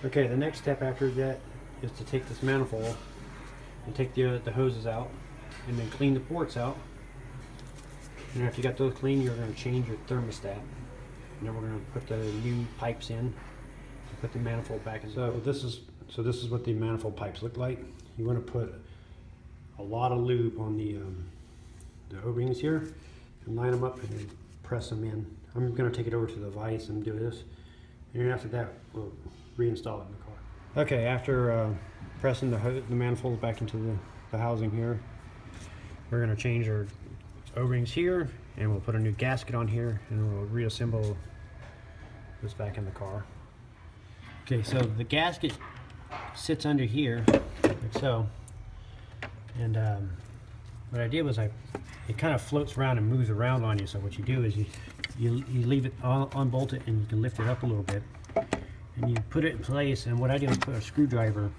Okay, the next step after that is to take this manifold and take the hoses out and then clean the ports out. And after you got those clean, you're going to change your thermostat. And then we're going to put the new pipes in and put the manifold back in. So this is what the manifold pipes look like. You want to put a lot of lube on the O-rings here and line them up and then press them in. I'm going to take it over to the vise and do this. And then after that, we'll reinstall it in the car. Okay, after pressing the manifold back into the housing here, we're going to change our O-rings here, and we'll put a new gasket on here, and we'll reassemble this back in the car. Okay, so the gasket sits under here, like so. And what I did was it kind of floats around and moves around on you. So what you do is you leave it unbolt it, and you can lift it up a little bit, and you put it in place. And what I do is put a screwdriver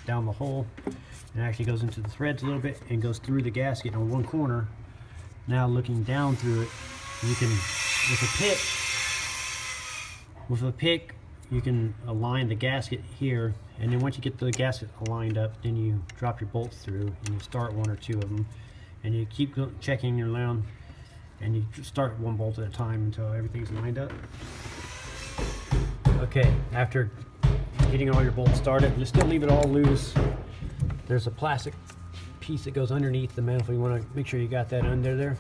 down the hole, and it actually goes into the threads a little bit and goes through the gasket on one corner. Now looking down through it, you can, with a pick, you can align the gasket here, and then once you get the gasket aligned up, then you drop your bolts through and you start one or two of them, and you keep checking your around, and you start one bolt at a time until everything's lined up. Okay, after getting all your bolts started, you still leave it all loose. There's a plastic piece that goes underneath the manifold. You want to make sure you got that under there,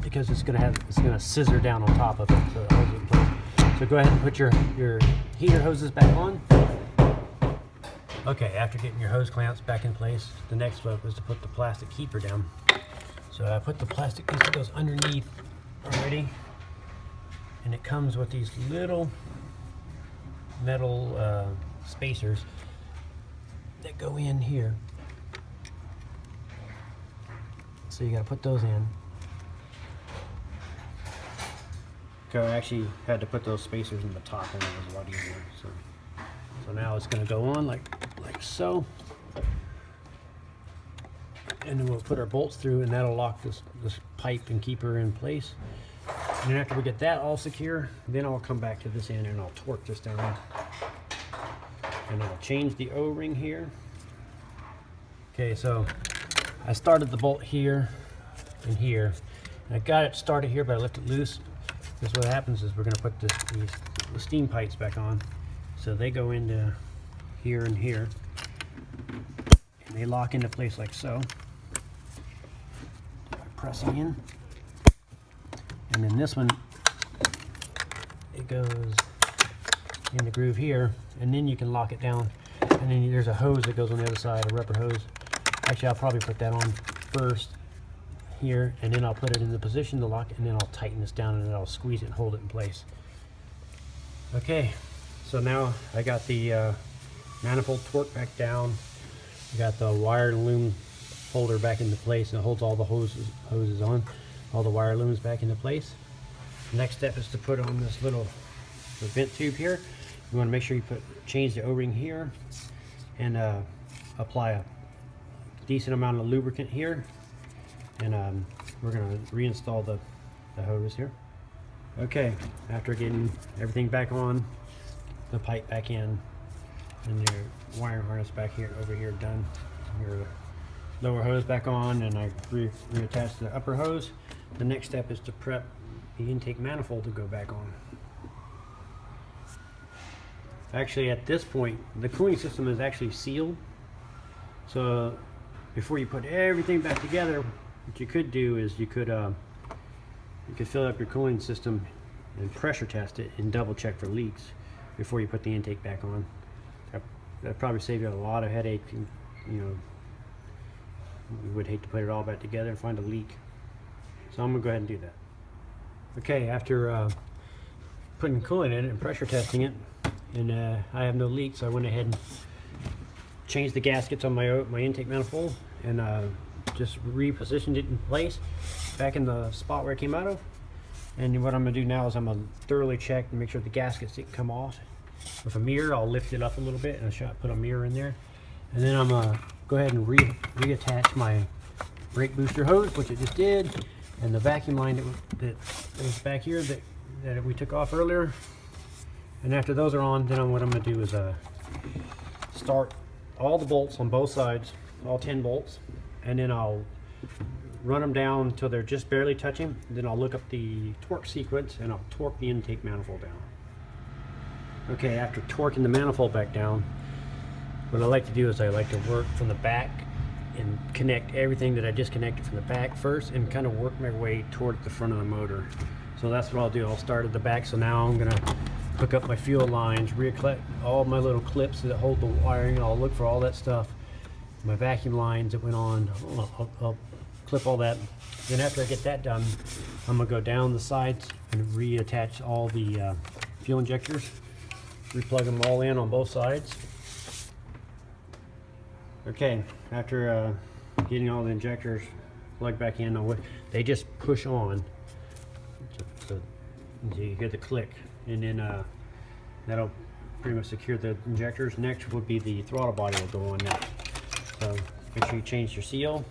because it's gonna scissor down on top of it, so it holds it in place. So go ahead and put your heater hoses back on. Okay, after getting your hose clamps back in place, the next step was to put the plastic keeper down. So I put the plastic piece that goes underneath already, and it comes with these little metal spacers that go in here. So you got to put those in. So I actually had to put those spacers in the top, and it was a lot easier. So now it's going to go on like so, and then we'll put our bolts through, and that'll lock this pipe and keeper in place. And then after we get that all secure, then I'll come back to this end and I'll torque this down, and I'll change the O-ring here. Okay, so I started the bolt here and here, and I got it started here, but I left it loose. Because what happens is we're going to put the steam pipes back on, so they go into here and here, and they lock into place like so by pressing in. And then this one, it goes in the groove here, and then you can lock it down. And then there's a hose that goes on the other side, a rubber hose. Actually, I'll probably put that on first here, and then I'll put it in the position to lock, and then I'll tighten this down, and then I'll squeeze it and hold it in place. Okay, so now I got the manifold torque back down. I got the wire loom holder back into place, and it holds all the hoses on, all the wire looms back into place. The next step is to put on this little vent tube here. You want to make sure you change the O-ring here, and apply a decent amount of lubricant here. And we're going to reinstall the hose here. Okay, after getting everything back on, the pipe back in, and your wire harness back here, over here done, your lower hose back on, and I reattached the upper hose. The next step is to prep the intake manifold to go back on. Actually, at this point, the cooling system is actually sealed. So before you put everything back together, what you could do is you could fill up your cooling system and pressure test it and double check for leaks before you put the intake back on. That'd probably save you a lot of headache. You know, you would hate to put it all back together and find a leak. So I'm gonna go ahead and do that. Okay, after putting coolant in it and pressure testing it, and I have no leaks, so I went ahead and changed the gaskets on my intake manifold, and just repositioned it in place back in the spot where it came out of. And what I'm going to do now is I'm going to thoroughly check and make sure the gaskets didn't come off. With a mirror, I'll lift it up a little bit and put a mirror in there. And then I'm going to go ahead and reattach my brake booster hose, which I just did, and the vacuum line that was back here that we took off earlier. And after those are on, then what I'm going to do is start all the bolts on both sides, all 10 bolts, and then I'll run them down until they're just barely touching. Then I'll look up the torque sequence and I'll torque the intake manifold down. Okay, after torquing the manifold back down, what I like to do is I like to work from the back and connect everything that I disconnected from the back first and kind of work my way toward the front of the motor. So that's what I'll do. I'll start at the back. So now I'm gonna hook up my fuel lines, recollect all my little clips that hold the wiring. I'll look for all that stuff. My vacuum lines that went on, I'll clip all that. Then after I get that done, I'm gonna go down the sides and reattach all the fuel injectors, replug them all in on both sides. Okay, after getting all the injectors plugged back in, they just push on. So you hear the click, and then that'll pretty much secure the injectors. Next would be the throttle body will go on next. So make sure you change your seal.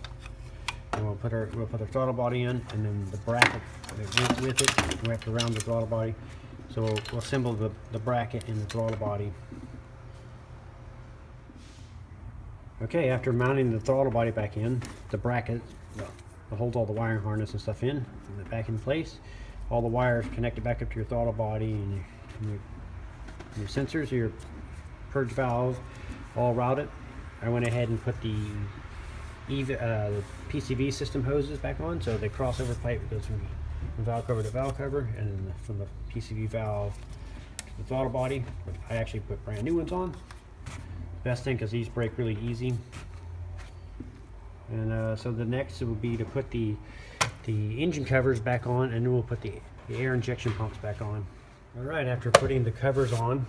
And we'll put our throttle body in, and then the bracket that went with it. We have to round the throttle body. So we'll assemble the bracket and the throttle body. Okay, after mounting the throttle body back in, the bracket that holds all the wiring harness and stuff in, and back in place. All the wires connected back up to your throttle body and your sensors, your purge valve, all routed. I went ahead and put the PCV system hoses back on, so the crossover pipe goes from valve cover to valve cover, and then from the PCV valve to the throttle body. I actually put brand new ones on. Best thing because these break really easy. And so the next will be to put the engine covers back on, and then we'll put the air injection pumps back on. Alright, after putting the covers on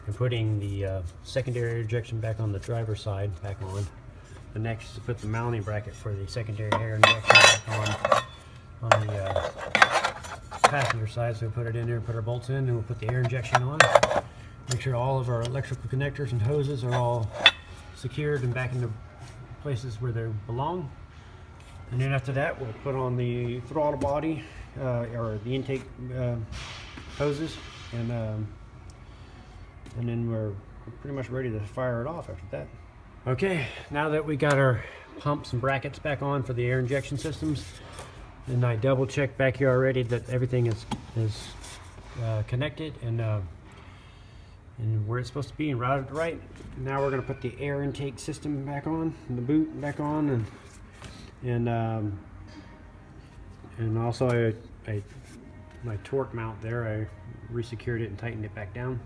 and putting the secondary air injection back on the driver's side back on, the next is to put the mounting bracket for the secondary air injection back on the passenger side. So we put it in there, put our bolts in, and we'll put the air injection on. Make sure all of our electrical connectors and hoses are all secured and back into places where they belong. And then after that, we'll put on the throttle body or the intake hoses, and then we're pretty much ready to fire it off after that. Okay, now that we got our pumps and brackets back on for the air injection systems, and I double checked back here already that everything is connected and where it's supposed to be and routed right. Now we're going to put the air intake system back on, and the boot back on, and also my torque mount there, I resecured it and tightened it back down.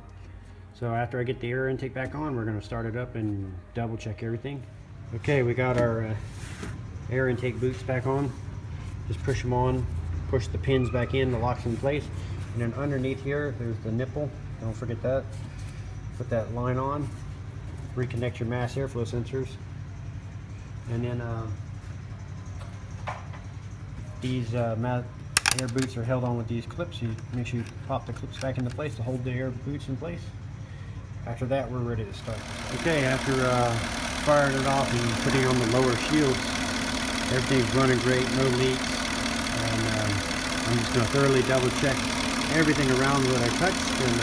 So after I get the air intake back on, we're going to start it up and double check everything. Okay, we got our air intake boots back on. Just push them on, push the pins back in, the locks in place, and then underneath here there's the nipple. Don't forget that. Put that line on, reconnect your mass airflow sensors, and then these air boots are held on with these clips. You make sure you pop the clips back into place to hold the air boots in place. After that, we're ready to start. Okay, after firing it off and putting on the lower shields, everything's running great, no leaks, and I'm just going to thoroughly double check everything around what I touched, and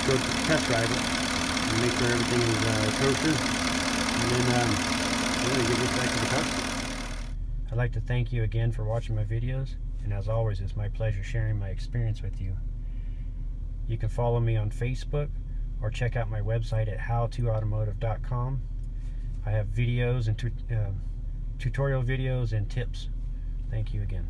go test drive it and make sure everything is kosher, and then give this back to the customer. I'd like to thank you again for watching my videos, and as always, it's my pleasure sharing my experience with you. You can follow me on Facebook or check out my website at howtoautomotive.com. I have videos and tutorial videos and tips. Thank you again.